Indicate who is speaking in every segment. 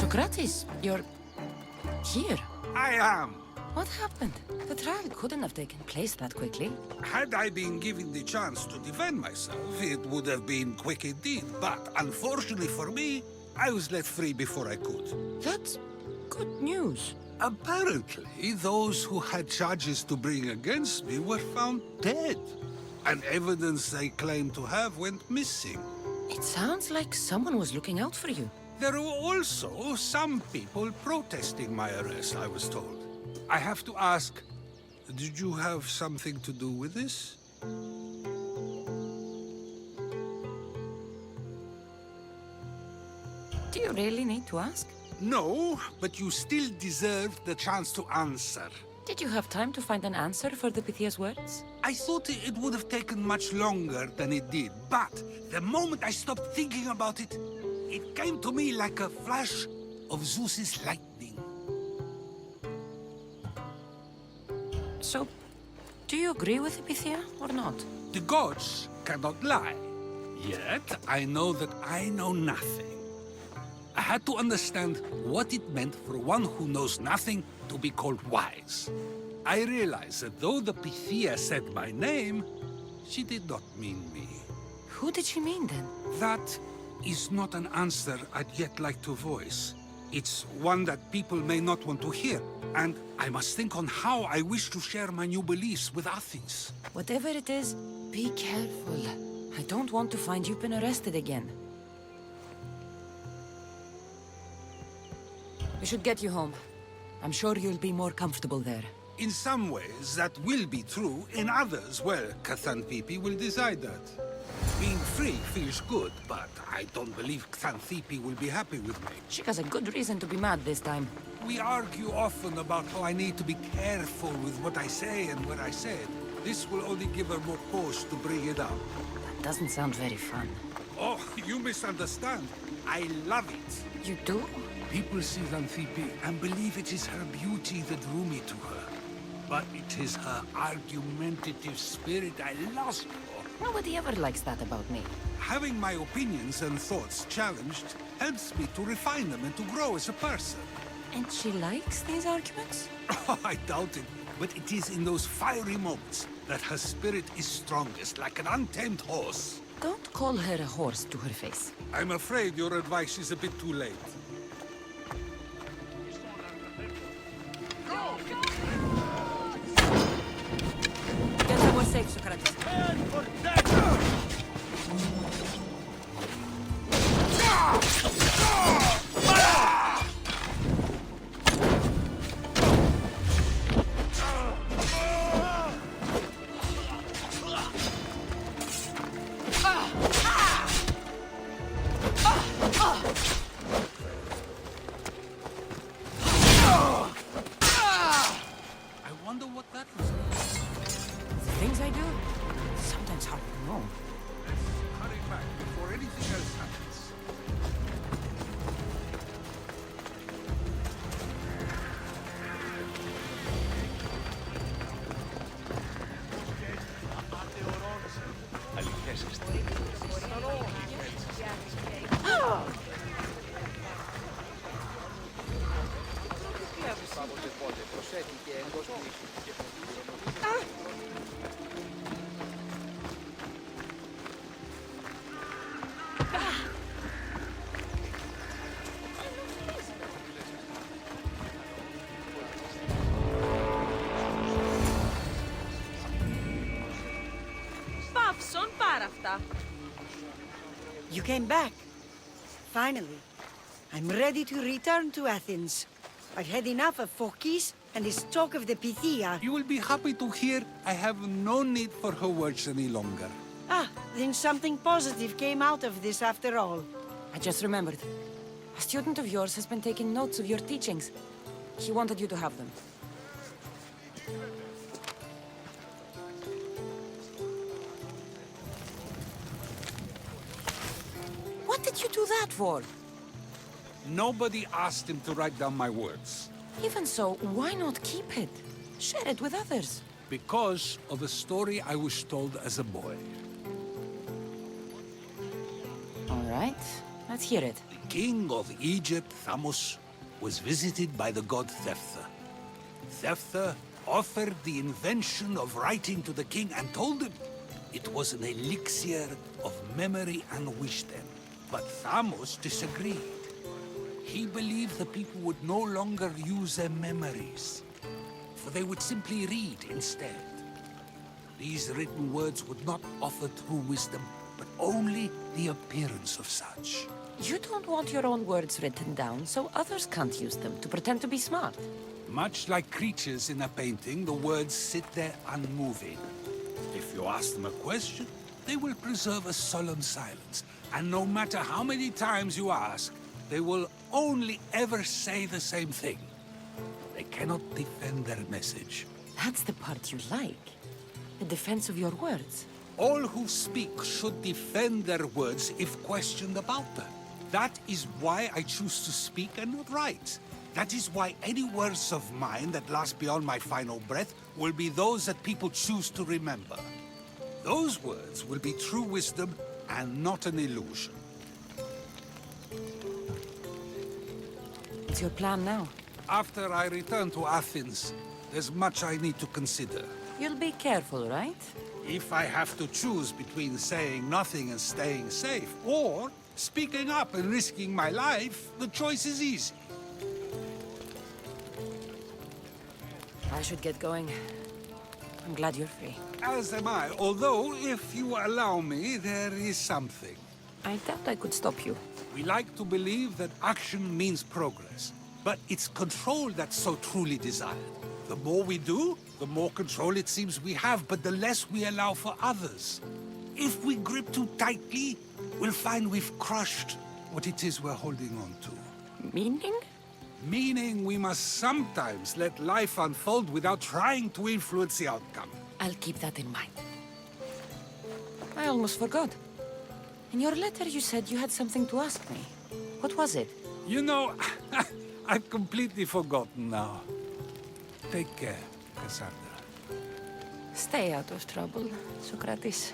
Speaker 1: Sokratease, you're here.
Speaker 2: I am.
Speaker 1: What happened? The trial couldn't have taken place that quickly.
Speaker 2: Had I been given the chance to defend myself, it would have been quick indeed. But unfortunately for me, I was let free before I could.
Speaker 1: That's good news.
Speaker 2: Apparently, those who had charges to bring against me were found dead. And evidence they claimed to have went missing.
Speaker 1: It sounds like someone was looking out for you.
Speaker 2: There were also some people protesting my arrest, I was told. I have to ask, did you have something to do with this?
Speaker 1: Do you really need to ask?
Speaker 2: No, but you still deserve the chance to answer.
Speaker 1: Did you have time to find an answer for the Pythia's words?
Speaker 2: I thought it would have taken much longer than it did, but the moment I stopped thinking about it, it came to me like a flash of Zeus's lightning.
Speaker 1: So, do you agree with the Pythia or not?
Speaker 2: The gods cannot lie. Yet, I know that I know nothing. I had to understand what it meant for one who knows nothing to be called wise. I realized that though the Pythia said my name, she did not mean me.
Speaker 1: Who did she mean then?
Speaker 2: That is not an answer I'd yet like to voice. It's one that people may not want to hear, and I must think on how I wish to share my new beliefs with Athens.
Speaker 1: Whatever it is, be careful. I don't want to find you've been arrested again. We should get you home. I'm sure you'll be more comfortable there.
Speaker 2: In some ways, that will be true. In others, well, Xanthippe will decide that. Being free feels good, but I don't believe Xanthippe will be happy with me.
Speaker 1: She has a good reason to be mad this time.
Speaker 2: We argue often about how I need to be careful with what I say and what I said. This will only give her more cause to bring it up.
Speaker 1: That doesn't sound very fun.
Speaker 2: Oh, you misunderstand. I love it.
Speaker 1: You do?
Speaker 2: People see Xanthippe and believe it is her beauty that drew me to her. But it is her argumentative spirit I lost for.
Speaker 1: Nobody ever likes that about me.
Speaker 2: Having my opinions and thoughts challenged helps me to refine them and to grow as a person.
Speaker 1: And she likes these arguments?
Speaker 2: Oh, I doubt it. But it is in those fiery moments that her spirit is strongest, like an untamed horse.
Speaker 1: Don't call her a horse to her face.
Speaker 2: I'm afraid your advice is a bit too late.
Speaker 1: Get somewhere safe, Sokratease. Things I do, sometimes hard to know.
Speaker 2: Let's hurry back before anything else happens.
Speaker 3: You came back. Finally. I'm ready to return to Athens. I've had enough of Phokis and his talk of the Pythia.
Speaker 2: You will be happy to hear I have no need for her words any longer.
Speaker 3: Ah, then something positive came out of this after all.
Speaker 1: I just remembered. A student of yours has been taking notes of your teachings. He wanted you to have them. What did you do that for?
Speaker 2: Nobody asked him to write down my words.
Speaker 1: Even so, why not keep it? Share it with others.
Speaker 2: Because of a story I was told as a boy.
Speaker 1: All right. Let's hear it.
Speaker 2: The king of Egypt, Thamos, was visited by the god Thephtha. Thephtha offered the invention of writing to the king and told him it was an elixir of memory and wisdom. But Thamos disagreed. He believed the people would no longer use their memories, for they would simply read instead. These written words would not offer true wisdom, but only the appearance of such.
Speaker 1: You don't want your own words written down, so others can't use them to pretend to be smart.
Speaker 2: Much like creatures in a painting, the words sit there unmoving. If you ask them a question, they will preserve a solemn silence. And no matter how many times you ask, they will only ever say the same thing. They cannot defend their message.
Speaker 1: That's the part you like. The defense of your words.
Speaker 2: All who speak should defend their words if questioned about them. That is why I choose to speak and not write. That is why any words of mine that last beyond my final breath will be those that people choose to remember. Those words will be true wisdom and not an illusion.
Speaker 1: What's your plan now?
Speaker 2: After I return to Athens, there's much I need to consider.
Speaker 1: You'll be careful, right?
Speaker 2: If I have to choose between saying nothing and staying safe, or speaking up and risking my life, the choice is easy.
Speaker 1: I should get going. I'm glad you're free.
Speaker 2: As am I, although, if you allow me, there is something.
Speaker 1: I doubt I could stop you.
Speaker 2: We like to believe that action means progress, but it's control that's so truly desired. The more we do, the more control it seems we have, but the less we allow for others. If we grip too tightly, we'll find we've crushed what it is we're holding on to.
Speaker 1: Meaning?
Speaker 2: Meaning we must sometimes let life unfold without trying to influence the outcome.
Speaker 1: I'll keep that in mind. I almost forgot. In your letter you said you had something to ask me. What was it?
Speaker 2: You know, I've completely forgotten now. Take care, Cassandra.
Speaker 1: Stay out of trouble, Sokratease.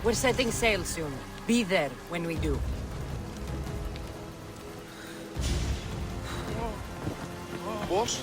Speaker 1: We're setting sail soon. Be there when we do.
Speaker 4: Boss?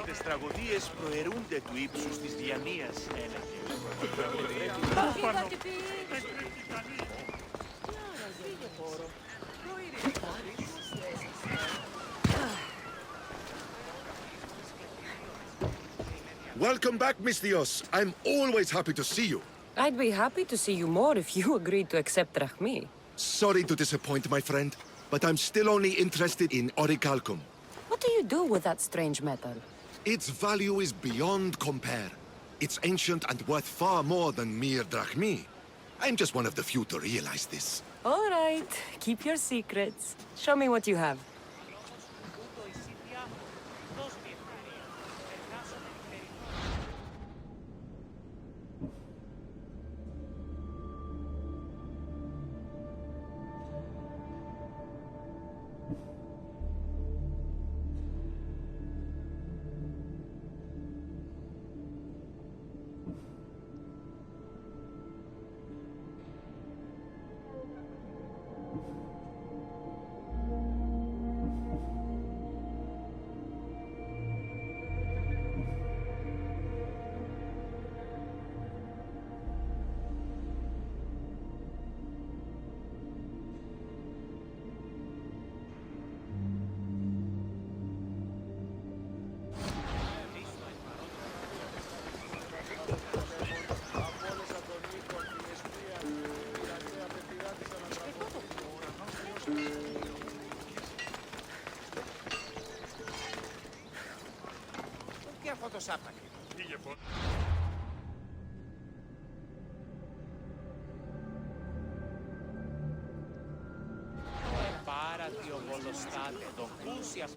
Speaker 5: Τις τραγωδίες προαιρούνται του ύψους της διανοίας, έλεγε.
Speaker 4: Welcome back, Misthios. I'm always happy to see you.
Speaker 1: I'd be happy to see you more if you agreed to accept Drachmi.
Speaker 4: Sorry to disappoint, my friend, but I'm still only interested in orichalcum.
Speaker 1: What do you do with that strange metal?
Speaker 4: Its value is beyond compare. It's ancient and worth far more than mere drachmi. I'm just one of the few to realize this.
Speaker 1: All right, keep your secrets. Show me what you have.
Speaker 5: Πάρα δύο βολοστάτε, το κούσιας